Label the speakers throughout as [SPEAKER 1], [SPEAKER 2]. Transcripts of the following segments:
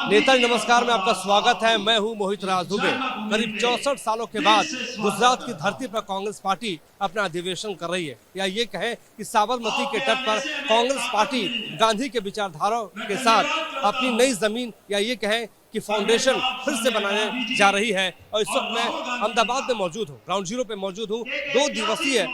[SPEAKER 1] नेता नमस्कार में आपका स्वागत है। मैं हूं मोहित राज दुबे। करीब 64 सालों के बाद गुजरात की धरती पर कांग्रेस पार्टी अपना अधिवेशन कर रही है, या ये कहें कि साबरमती के तट पर कांग्रेस पार्टी गांधी के विचारधारा के साथ अपनी नई जमीन, या ये कहें कि फाउंडेशन फिर से बनाने जा रही है। और इस वक्त मैं अहमदाबाद में मौजूद हूँ, ग्राउंड जीरो पे मौजूद हूँ। 2 दिवसीय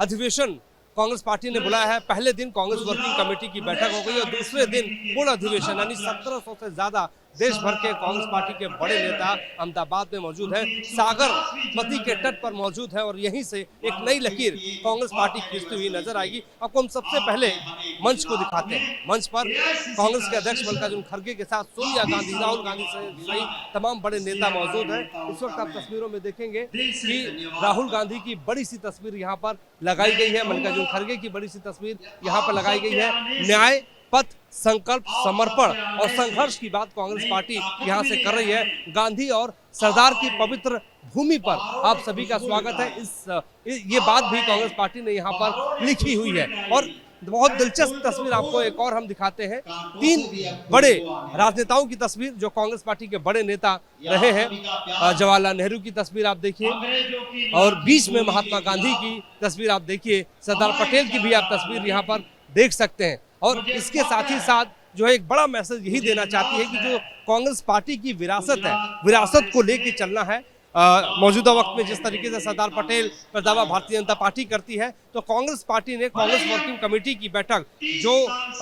[SPEAKER 1] अधिवेशन कांग्रेस पार्टी ने बुलाया है। पहले दिन कांग्रेस वर्किंग कमेटी की बैठक हो गई और दूसरे दिन पूर्ण अधिवेशन, यानी 1700 से ज्यादा देश भर के कांग्रेस पार्टी के बड़े नेता अहमदाबाद में मौजूद हैं, साबरमती के तट पर मौजूद है। और यहीं से एक नई लकीर कांग्रेस पार्टी खींचती हुई नजर आएगी। आपको हम सबसे पहले मंच को दिखाते हैं। मंच पर कांग्रेस के अध्यक्ष मल्लिकार्जुन खड़गे के साथ सोनिया गांधी, राहुल गांधी सहित तमाम बड़े नेता मौजूद हैं। इस वक्त आप तस्वीरों में देखेंगे कि राहुल गांधी की बड़ी सी तस्वीर यहाँ पर लगाई गई है, मल्लिकार्जुन खड़गे की बड़ी सी तस्वीर यहाँ पर लगाई गई है। न्याय, पथ, संकल्प, समर्पण और संघर्ष की बात कांग्रेस पार्टी यहां से कर रही है। गांधी और सरदार की पवित्र भूमि पर आप सभी का स्वागत है। ये बात भी कांग्रेस पार्टी ने यहां पर लिखी हुई है। और बहुत दिलचस्प तस्वीर आपको एक और हम दिखाते हैं। 3 बड़े राजनेताओं की तस्वीर जो कांग्रेस पार्टी के बड़े नेता रहे हैं। जवाहरलाल नेहरू की तस्वीर आप देखिए और बीच में महात्मा गांधी की तस्वीर आप देखिए। सरदार पटेल की भी आप तस्वीर यहाँ पर देख सकते हैं। और इसके साथ ही साथ जो है एक बड़ा मैसेज यही देना चाहती है कि जो कांग्रेस पार्टी की विरासत है, विरासत को लेके चलना है। मौजूदा वक्त में जिस तरीके से सरदार पटेल पर दावा भारतीय जनता पार्टी करती है, तो कांग्रेस पार्टी ने कांग्रेस वर्किंग कमेटी की बैठक जो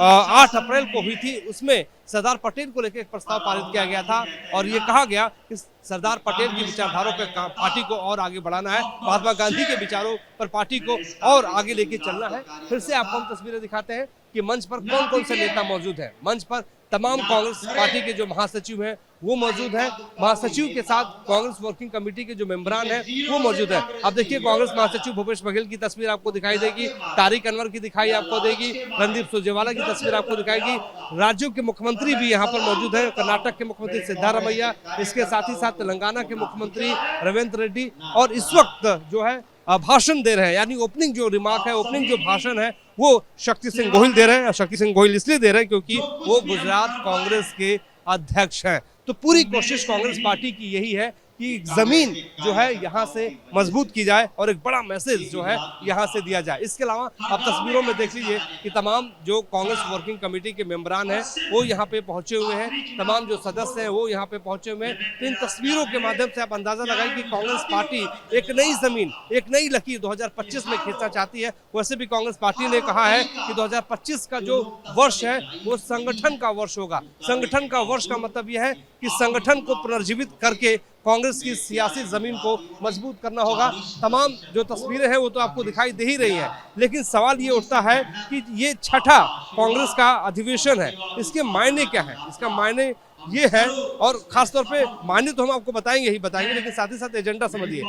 [SPEAKER 1] 8 अप्रैल को हुई थी, उसमें सरदार पटेल को लेकर एक प्रस्ताव पारित किया गया था। और ये कहा गया कि सरदार पटेल की विचारधारों पर पार्टी को और आगे बढ़ाना है, महात्मा गांधी के विचारों पर पार्टी को और आगे लेके चलना है। फिर से आपको हम तस्वीरें दिखाते हैं कि मंच पर कौन कौन से नेता मौजूद हैं। मंच पर तमाम कांग्रेस पार्टी के जो महासचिव हैं वो मौजूद हैं। महासचिव के साथ कांग्रेस वर्किंग कमेटी के जो मेंबरान हैं वो मौजूद हैं। अब देखिए कांग्रेस महासचिव भूपेश बघेल की तस्वीर आपको दिखाई देगी, तारिक अनवर की दिखाई आपको देगी, रणदीप सुरजेवाला की तस्वीर आपको दिखाएगी। राज्यों के मुख्यमंत्री भी यहाँ पर मौजूद है। कर्नाटक के मुख्यमंत्री सिद्धारमैया, इसके साथ ही साथ तेलंगाना के मुख्यमंत्री रेवंत रेड्डी, और इस वक्त जो है भाषण दे रहे हैं, यानी ओपनिंग जो रिमार्क है, ओपनिंग जो भाषण है वो शक्ति सिंह गोहिल दे रहे हैं। शक्ति सिंह गोहिल इसलिए दे रहे हैं क्योंकि वो गुजरात कांग्रेस के अध्यक्ष हैं। तो पूरी कोशिश कांग्रेस पार्टी की यही है कि जमीन जो है यहाँ से मजबूत की जाए और एक बड़ा मैसेज जो है यहाँ से दिया जाए। इसके अलावा आप तस्वीरों में देख लीजिए कि तमाम जो कांग्रेस वर्किंग कमेटी के मेंबरान हैं वो यहाँ पे पहुंचे हुए हैं, तमाम जो सदस्य हैं वो यहाँ पे पहुंचे हुए हैं। तो इन तस्वीरों के माध्यम से आप अंदाजा लगाएं कि कांग्रेस पार्टी एक नई जमीन, एक नई लकीर 2025 में खींचना चाहती है। वैसे भी कांग्रेस पार्टी ने कहा है कि 2025 का जो वर्ष है वो संगठन का वर्ष होगा। संगठन का वर्ष का मतलब यह है कि संगठन को पुनर्जीवित करके कांग्रेस की सियासी जमीन को मजबूत करना होगा। तमाम जो तस्वीरें हैं वो तो आपको दिखाई दे ही रही है, लेकिन सवाल ये उठता है कि ये छठा कांग्रेस का अधिवेशन है, इसके मायने क्या है? इसका मायने ये है, और खासतौर पे मायने तो हम आपको बताएंगे ही बताएंगे, लेकिन साथ ही साथ एजेंडा समझिए।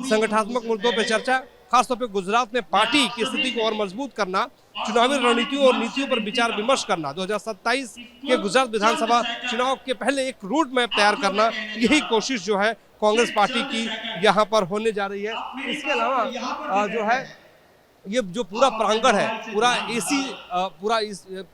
[SPEAKER 1] संगठनात्मक मुद्दों पर चर्चा, खासतौर पे गुजरात में पार्टी की स्थिति को और मजबूत करना, चुनावी रणनीतियों और नीतियों पर विचार विमर्श करना, 2027 के गुजरात विधानसभा चुनाव के पहले एक रूट मैप तैयार करना, यही कोशिश जो है कांग्रेस पार्टी की यहाँ पर होने जा रही है। इसके अलावा जो है ये जो पूरा प्रांगण है, पूरा एसी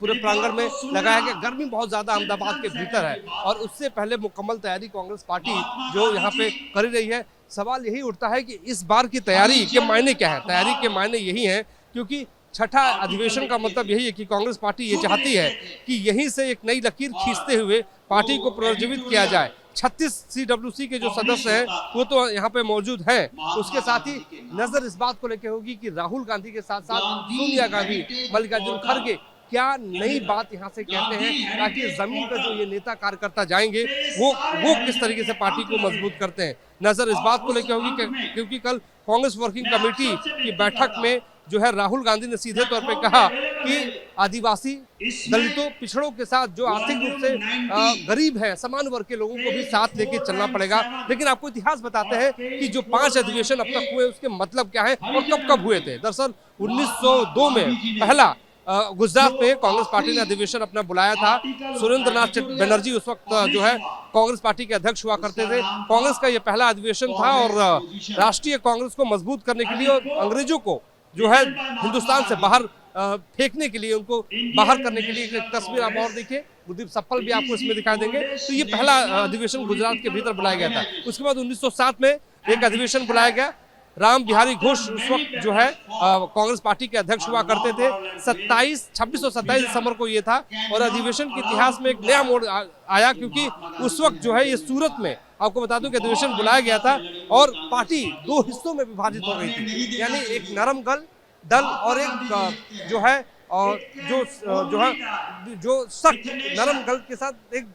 [SPEAKER 1] पूरे प्रांगण में लगाया गया। गर्मी बहुत ज्यादा अहमदाबाद के भीतर है और उससे पहले मुकम्मल तैयारी कांग्रेस पार्टी जो यहाँ पे कर रही है। सवाल यही उठता है कि इस बार की तैयारी के मायने क्या है? तैयारी के मायने यही हैं क्योंकि छठा अधिवेशन का मतलब यही है कि कांग्रेस पार्टी ये चाहती है कि यहीं से एक नई लकीर खींचते हुए पार्टी को पुनर्जीवित किया जाए। 36 CWC के जो सदस्य हैं वो तो यहाँ पे मौजूद हैं। उसके साथ ही नजर इस बात को लेकर होगी कि राहुल गांधी के साथ साथ सोनिया गांधी, मल्लिकार्जुन खड़गे क्या नई बात यहाँ से कहते हैं, ताकि जमीन पर जो ये नेता कार्यकर्ता जाएंगे वो किस तरीके से पार्टी को मजबूत करते हैं। नजर इस बात को लेकर होगी क्योंकि कल कांग्रेस वर्किंग कमेटी की बैठक में जो है राहुल गांधी ने सीधे तौर पे कहा कि आदिवासी, दलितों, पिछड़ों के साथ जो आर्थिक रूप से गरीब है, समान वर्ग के लोगों को भी साथ लेके चलना पड़ेगा। लेकिन आपको इतिहास बताते हैं कि जो 5 अधिवेशन अब तक हुए उसके मतलब क्या है और कब कब हुए थे। दरअसल 1902 में पहला गुजरात में कांग्रेस पार्टी ने अधिवेशन अपना बुलाया था। सुरेंद्र नाथ बनर्जी उस वक्त जो है कांग्रेस पार्टी के अध्यक्ष हुआ करते थे। कांग्रेस का यह पहला अधिवेशन था और राष्ट्रीय कांग्रेस को मजबूत करने के लिए और अंग्रेजों को जो है हिंदुस्तान से बाहर फेंकने के लिए, उनको बाहर करने के लिए। एक तस्वीर आप और देखिए, गुरदीप सप्पल भी आपको इसमें दिखा देंगे। तो ये पहला अधिवेशन गुजरात के भीतर बुलाया गया था। उसके बाद 1907 में एक अधिवेशन बुलाया गया। राम बिहारी घोष उस वक्त जो है कांग्रेस पार्टी के अध्यक्ष हुआ करते थे। 26 और 27 दिसंबर को ये था, और अधिवेशन के इतिहास में एक नया मोड़ आया, क्योंकि उस वक्त जो है ये सूरत में, आपको बता दूं कि अधिवेशन बुलाया गया था और पार्टी दो हिस्सों में विभाजित हो गई थी। यानी एक नरम दल और एक जो है और जो है जो सख्त नरम दल के साथ एक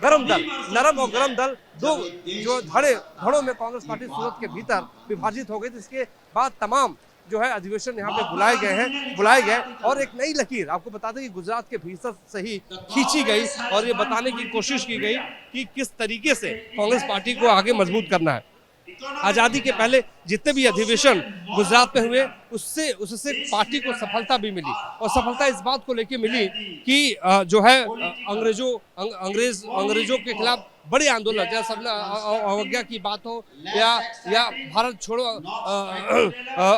[SPEAKER 1] गरम दल, नरम और गरम दल, दो जो धड़ों में कांग्रेस पार्टी सूरत के भीतर विभाजित हो गई थी। इसके बाद तमाम जो है अधिवेशन यहाँ पे बुलाए गए और एक नई लकीर आपको बता दें कि गुजरात के भीतर से ही खींची गई और ये बताने की कोशिश की गई कि किस तरीके से कांग्रेस पार्टी को आगे मजबूत करना है। आजादी के पहले जितने भी अधिवेशन गुजरात में हुए उससे पार्टी को सफलता भी मिली, और सफलता इस बात को लेकर मिली कि जो है अंग्रेजों के खिलाफ बड़े आंदोलन, चाहे सबने अवज्ञा की बात हो या भारत छोड़ो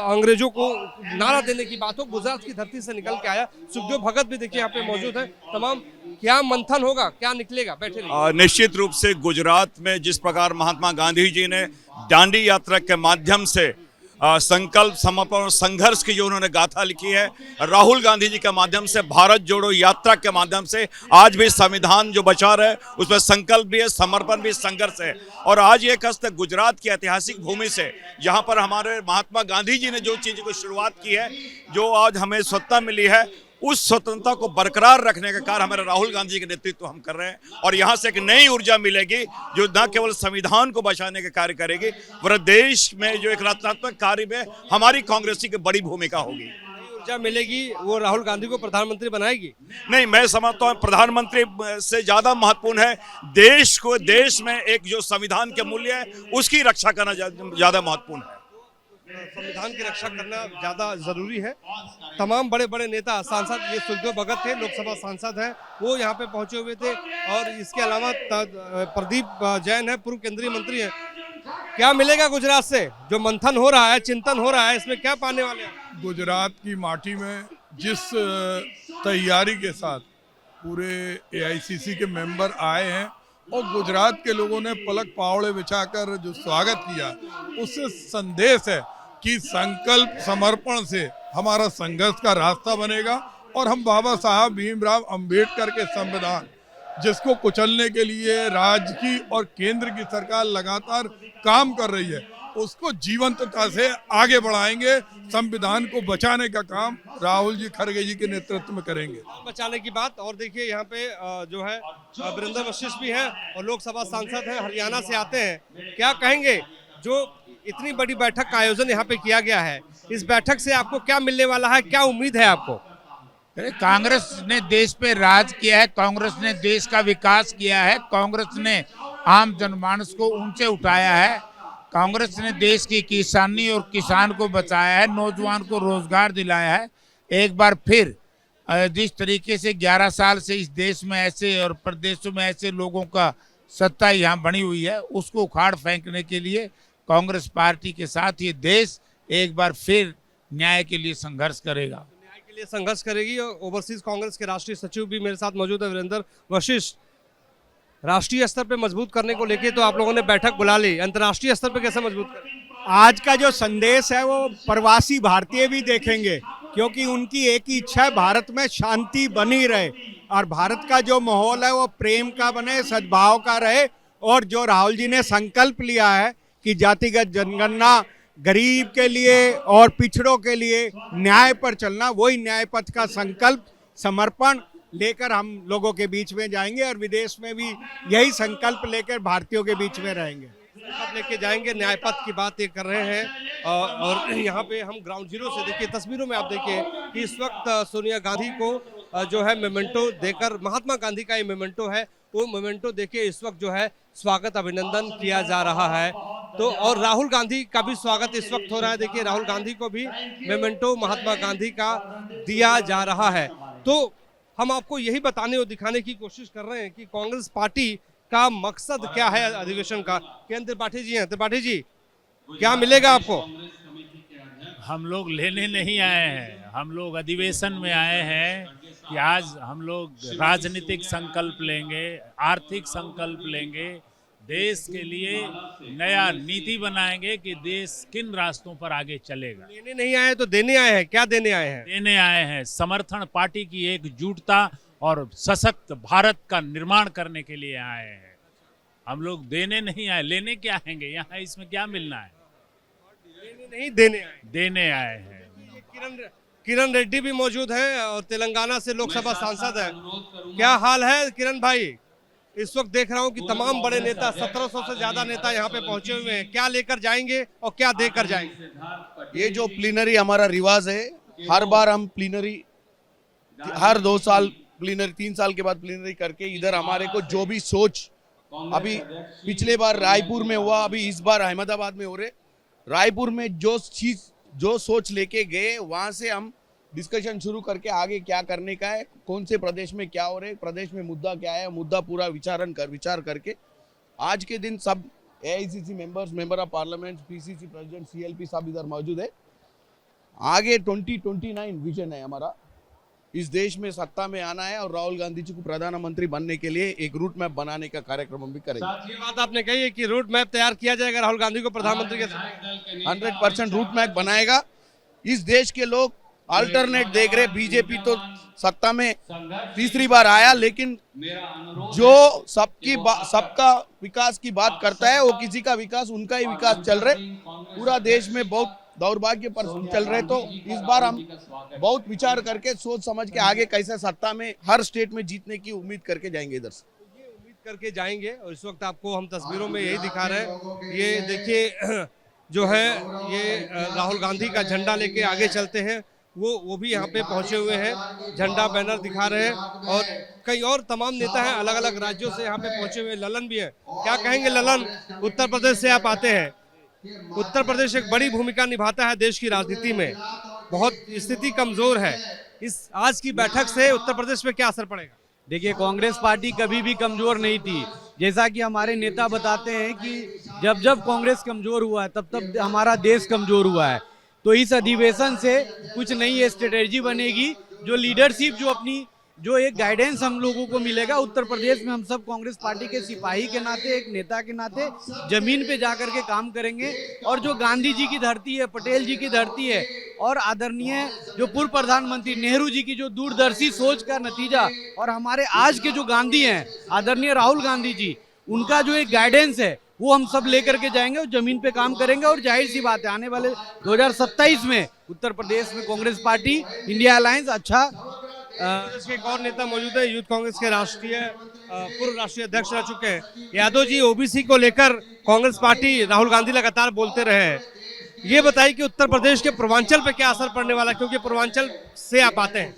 [SPEAKER 1] अंग्रेजों को नारा देने की बात हो, गुजरात की धरती से निकल के आया। सुखदेव भगत भी देखिए यहाँ पे मौजूद है। तमाम क्या मंथन होगा, क्या निकलेगा, बैठे
[SPEAKER 2] निश्चित रूप से गुजरात में जिस प्रकार महात्मा गांधी जी ने दांडी यात्रा के माध्यम से संकल्प, समर्पण और संघर्ष की जो उन्होंने गाथा लिखी है, राहुल गांधी जी के माध्यम से भारत जोड़ो यात्रा के माध्यम से आज भी संविधान जो बचा रहे उसमें संकल्प भी है, समर्पण भी, संघर्ष है। और आज ये कष्ट गुजरात की ऐतिहासिक भूमि से, जहां पर हमारे महात्मा गांधी जी ने जो चीज़ को शुरुआत की है, जो आज हमें स्वतंत्रता मिली है, उस स्वतंत्रता को बरकरार रखने का कार्य हमारे राहुल गांधी के नेतृत्व हम कर रहे हैं। और यहां से एक नई ऊर्जा मिलेगी जो न केवल संविधान को बचाने का कार्य करेगी, वरन देश में जो एक रचनात्मक कार्य में हमारी कांग्रेस की बड़ी भूमिका होगी।
[SPEAKER 1] ऊर्जा मिलेगी, वो राहुल गांधी को प्रधानमंत्री बनाएगी?
[SPEAKER 2] नहीं, मैं समझता हूँ प्रधानमंत्री से ज्यादा महत्वपूर्ण है देश में एक जो संविधान के मूल्य है उसकी रक्षा करना ज्यादा महत्वपूर्ण है।
[SPEAKER 1] संविधान की रक्षा करना ज्यादा जरूरी है। तमाम बड़े बड़े नेता, सांसद, ये सुखदेव भगत थे, लोकसभा सांसद हैं, वो यहाँ पे पहुंचे हुए थे। और इसके अलावा प्रदीप जैन है, पूर्व केंद्रीय मंत्री हैं। क्या मिलेगा गुजरात से? जो मंथन हो रहा है, चिंतन हो रहा है, इसमें क्या पाने वाले हैं?
[SPEAKER 3] गुजरात की माटी में जिस तैयारी के साथ पूरे AICC के मेंबर आए हैं और गुजरात के लोगों ने पलक पावड़े बिछाकर जो स्वागत किया, उससे संदेश है कि संकल्प समर्पण से हमारा संघर्ष का रास्ता बनेगा और हम बाबा साहब भीमराव अंबेडकर के संविधान, जिसको कुचलने के लिए राज्य की और केंद्र की सरकार लगातार काम कर रही है, उसको जीवंतता से आगे बढ़ाएंगे। संविधान को बचाने का काम राहुल जी खड़गे जी के नेतृत्व में करेंगे।
[SPEAKER 1] बचाने की बात। और देखिए यहाँ पे जो है वीरेंद्र वशिष्ठ भी है और लोकसभा सांसद हैं, हरियाणा से आते हैं। क्या कहेंगे, जो इतनी बड़ी बैठक का आयोजन यहाँ पे किया गया है, इस बैठक से आपको क्या मिलने वाला है, क्या उम्मीद है आपको?
[SPEAKER 4] कांग्रेस ने देश पे राज किया है, कांग्रेस ने देश का विकास किया है, कांग्रेस ने आम जनमानस को ऊंचे उठाया है, कांग्रेस ने देश की किसानी और किसान को बचाया है, नौजवान को रोजगार दिलाया है। एक बार फिर जिस तरीके से 11 साल से इस देश में ऐसे और प्रदेशों में ऐसे लोगों का सत्ता यहाँ बनी हुई है, उसको उखाड़ फेंकने के लिए कांग्रेस पार्टी के साथ ये देश एक बार फिर न्याय के लिए संघर्ष करेगा।
[SPEAKER 1] न्याय के लिए संघर्ष करेगी। और ओवरसीज कांग्रेस के राष्ट्रीय सचिव भी मेरे साथ मौजूद है, वीरेंद्र वशिष्ठ। राष्ट्रीय स्तर पे मजबूत करने को लेके तो आप लोगों ने बैठक बुला ली, अंतर्राष्ट्रीय स्तर पे कैसे मजबूत करें?
[SPEAKER 5] आज का जो संदेश है वो प्रवासी भारतीय भी देखेंगे, क्योंकि उनकी एक ही इच्छा है भारत में शांति बनी रहे और भारत का जो माहौल है वो प्रेम का बने, सद्भाव का रहे। और जो राहुल जी ने संकल्प लिया है कि जातिगत जनगणना, गरीब के लिए और पिछड़ों के लिए न्याय पर चलना, वही न्याय पथ का संकल्प समर्पण लेकर हम लोगों के बीच में जाएंगे और विदेश में भी यही संकल्प लेकर भारतीयों के बीच में रहेंगे।
[SPEAKER 1] लेके जाएंगे, न्याय पथ की बात ये कर रहे हैं। और यहाँ पे हम ग्राउंड जीरो से देखिए, तस्वीरों में आप देखिए कि इस वक्त सोनिया गांधी को जो है मेमेंटो देकर, महात्मा गांधी का ये मेमेंटो है, वो मेमेंटो देके इस वक्त जो है स्वागत, अभिनंदन किया जा रहा है। तो और राहुल गांधी का भी स्वागत इस वक्त हो रहा है। देखिए राहुल गांधी को भी मेमेंटो महात्मा गांधी का दिया जा रहा है। तो हम आपको यही बताने और दिखाने की कोशिश कर रहे हैं कि कांग्रेस पार्टी का मकसद क्या है अधिवेशन का। केंद्र त्रिपाठी जी हैं। त्रिपाठी जी, क्या मिलेगा आपको?
[SPEAKER 6] हम लोग लेने नहीं आए हैं,
[SPEAKER 4] हम लोग अधिवेशन में आए हैं कि आज हम लोग राजनीतिक संकल्प लेंगे, आर्थिक संकल्प लेंगे, देश के लिए नया नीति बनाएंगे कि देश किन रास्तों पर आगे चलेगा।
[SPEAKER 1] लेने नहीं आए तो देने आए हैं। क्या देने आए हैं?
[SPEAKER 4] देने आए हैं समर्थन, पार्टी की एकजुटता और सशक्त भारत का निर्माण करने के लिए आए हैं। हम लोग देने नहीं आए, लेने क्या आएंगे? यहाँ इसमें क्या मिलना है?
[SPEAKER 1] लेने नहीं, देने आए।
[SPEAKER 4] देने आए हैं।
[SPEAKER 1] किरण रेड्डी भी मौजूद है और तेलंगाना से लोकसभा सांसद है। क्या हाल है किरण भाई? इस वक्त देख रहा हूं कि तमाम बड़े नेता, 1700 से ज्यादा नेता यहाँ पे पहुंचे हुए हैं। क्या लेकर जाएंगे और क्या देकर जाएंगे?
[SPEAKER 6] ये जो प्लीनरी हमारा रिवाज है, हर बार हम प्लीनरी, हर 2 साल प्लीनरी, 3 साल के बाद प्लीनरी करके इधर हमारे को जो भी सोच, अभी पिछले बार रायपुर में हुआ, अभी इस बार अहमदाबाद में हो रहे। रायपुर में जो चीज, जो सोच लेके गए, वहां से हम डिस्कशन शुरू करके आगे क्या करने का है, कौन से प्रदेश में क्या हो रहे, प्रदेश में मुद्दा क्या है, मुद्दा पूरा विचार करके आज के दिन सब AICC members, member of parliament, PCC president, CLP सब इधर मौजूद है। आगे 2029 विजन है हमारा, इस देश में सत्ता में आना है और राहुल गांधी जी को प्रधानमंत्री बनने के लिए एक रूट मैप बनाने का कार्यक्रम हम भी करेंगे।
[SPEAKER 1] ये बात आपने कही है कि रूट मैप तैयार किया जाएगा राहुल गांधी को प्रधानमंत्री के
[SPEAKER 6] 100% रूट मैप बनाएगा। इस देश के लोग अल्टरनेट देख रहे, बीजेपी तो सत्ता में तीसरी बार आया, लेकिन जो सबका विकास की बात करता है, वो किसी का विकास, उनका ही विकास चल रहे, पूरा देश में बहुत दौर्भाग्य पर चल रहे। तो इस बार हम बहुत विचार करके, सोच समझ के आगे कैसे सत्ता में हर स्टेट में जीतने की उम्मीद करके जाएंगे इधर से।
[SPEAKER 1] उम्मीद करके जाएंगे। और इस वक्त आपको हम तस्वीरों में यही दिखा रहे हैं। ये देखिए जो है, ये राहुल गांधी का झंडा लेके आगे चलते हैं। वो भी यहाँ पे पहुंचे हुए हैं, झंडा बैनर दिखा रहे हैं। और कई और तमाम नेता हैं, अलग अलग राज्यों से यहाँ पे पहुंचे हुए। ललन भी है। क्या कहेंगे ललन? उत्तर प्रदेश से आप आते हैं। उत्तर प्रदेश एक बड़ी भूमिका निभाता है देश की राजनीति में, बहुत स्थिति कमजोर है। इस आज की बैठक से उत्तर प्रदेश में क्या असर पड़ेगा?
[SPEAKER 5] देखिए, कांग्रेस पार्टी कभी भी कमजोर नहीं थी। जैसा कि हमारे नेता बताते हैं कि जब जब कांग्रेस कमजोर हुआ है, तब तब हमारा देश कमजोर हुआ है। तो इस अधिवेशन से कुछ नई स्ट्रेटेजी बनेगी, जो लीडरशिप, जो एक गाइडेंस हम लोगों को मिलेगा। उत्तर प्रदेश में हम सब कांग्रेस पार्टी के सिपाही के नाते, एक नेता के नाते जमीन पे जाकर के काम करेंगे। और जो गांधी जी की धरती है, पटेल जी की धरती है, और आदरणीय जो पूर्व प्रधानमंत्री नेहरू जी की जो दूरदर्शी सोच का नतीजा, और हमारे आज के जो गांधी हैं, आदरणीय राहुल गांधी जी, उनका जो एक गाइडेंस है, वो हम सब लेकर के जाएंगे और जमीन पे काम करेंगे। और जाहिर सी बात है, आने वाले 2027 में उत्तर प्रदेश में कांग्रेस पार्टी, इंडिया अलायंस अच्छा।
[SPEAKER 1] इसके एक और नेता मौजूद है, यूथ कांग्रेस के पूर्व राष्ट्रीय अध्यक्ष रह चुके हैं यादव जी। ओबीसी को लेकर कांग्रेस पार्टी, राहुल गांधी लगातार बोलते रहे हैं। ये बताइए कि उत्तर प्रदेश के पूर्वांचल पे क्या असर पड़ने वाला है, क्योंकि पूर्वांचल से आप आते हैं।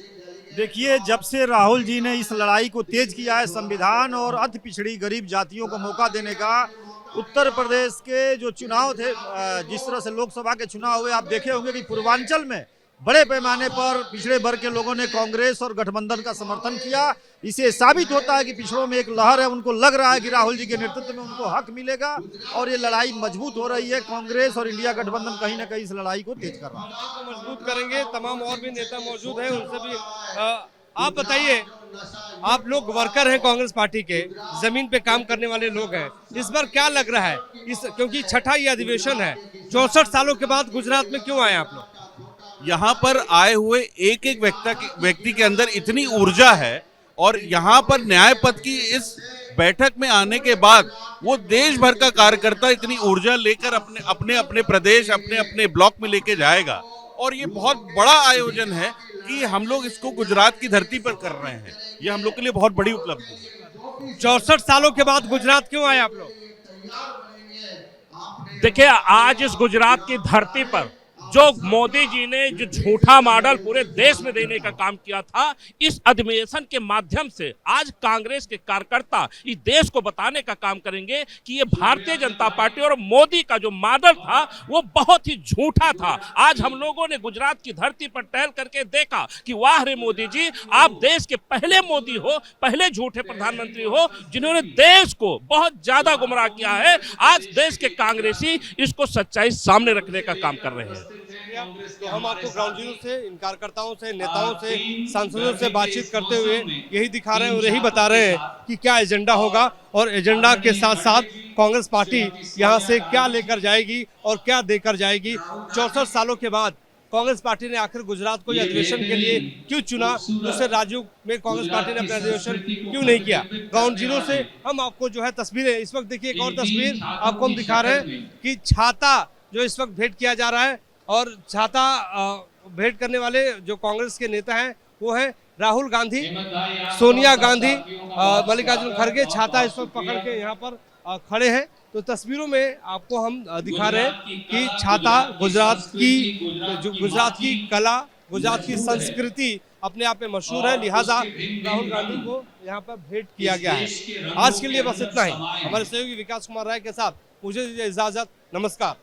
[SPEAKER 7] देखिए, जब से राहुल जी ने इस लड़ाई को तेज किया है, संविधान और अति पिछड़ी गरीब जातियों को मौका देने का, उत्तर प्रदेश के जो चुनाव थे, जिस तरह से लोकसभा के चुनाव हुए, आप देखे होंगे कि पूर्वांचल में बड़े पैमाने पर पिछड़े वर्ग के लोगों ने कांग्रेस और गठबंधन का समर्थन किया। इसे साबित होता है कि पिछड़ों में एक लहर है, उनको लग रहा है कि राहुल जी के नेतृत्व में उनको हक मिलेगा, और ये लड़ाई मजबूत हो रही है। कांग्रेस और इंडिया गठबंधन कहीं ना कहीं इस लड़ाई को तेज कर रहा है।
[SPEAKER 1] मजबूत करेंगे। तमाम और भी नेता मौजूद हैं, उनसे भी आप बताइए। आप लोग वर्कर हैं कांग्रेस पार्टी के, जमीन पे काम करने वाले लोग हैं। इस बार क्या लग रहा है, क्योंकि छठा ये अधिवेशन है, 64 सालों के बाद गुजरात में क्यों आए आप लोग?
[SPEAKER 8] यहाँ पर आए हुए एक एक व्यक्ति के अंदर इतनी ऊर्जा है, और यहाँ पर न्याय पथ की इस बैठक में आने के बाद वो देश भर का कार्यकर्ता इतनी ऊर्जा लेकर अपने प्रदेश, अपने ब्लॉक में लेके जाएगा। और ये बहुत बड़ा आयोजन है कि हम लोग इसको गुजरात की धरती पर कर रहे हैं। ये हम लोग के लिए बहुत बड़ी उपलब्धि है।
[SPEAKER 1] 64 सालों के बाद गुजरात क्यों आए आप लोग?
[SPEAKER 9] देखिए, आज इस गुजरात की धरती पर जो मोदी जी ने जो झूठा मॉडल पूरे देश में देने का काम किया था, इस अधिवेशन के माध्यम से आज कांग्रेस के कार्यकर्ता इस देश को बताने का काम करेंगे कि ये भारतीय जनता पार्टी और मोदी का जो मॉडल था वो बहुत ही झूठा था। आज हम लोगों ने गुजरात की धरती पर टहल करके देखा कि वाह रे मोदी जी, आप देश के पहले मोदी हो, पहले झूठे प्रधानमंत्री हो जिन्होंने देश को बहुत ज्यादा गुमराह किया है। आज देश के कांग्रेसी इसको सच्चाई सामने रखने का काम कर रहे हैं।
[SPEAKER 1] शुक्रिया। तो हम आपको ग्राउंड जीरो से इन कार्यकर्ताओं से, नेताओं से, सांसदों से बातचीत करते हुए यही दिखा रहे हैं और यही बता रहे हैं कि क्या एजेंडा होगा और एजेंडा के साथ साथ कांग्रेस पार्टी यहाँ से क्या लेकर जाएगी और क्या देकर जाएगी। 64 सालों के बाद कांग्रेस पार्टी ने आखिर गुजरात को अधिवेशन के लिए क्यों चुना, दूसरे राज्यों में कांग्रेस पार्टी ने अपना अधिवेशन क्यों नहीं किया। ग्राउंड जीरो से हम आपको जो है तस्वीरें, इस वक्त देखिए एक और तस्वीर आपको हम दिखा रहे हैं कि छाता जो इस वक्त भेंट किया जा रहा है और छाता भेंट करने वाले जो कांग्रेस के नेता हैं वो है राहुल गांधी, सोनिया गांधी, मल्लिकार्जुन खड़गे छाता इस वक्त पकड़ के यहाँ पर खड़े हैं। तो तस्वीरों में आपको हम दिखा रहे हैं कि छाता गुजरात की कला, गुजरात की संस्कृति अपने आप में मशहूर है, लिहाजा राहुल गांधी को यहाँ पर भेंट किया गया है। आज के लिए बस इतना ही। हमारे सहयोगी विकास कुमार राय के साथ मुझे दीजिए इजाजत। नमस्कार।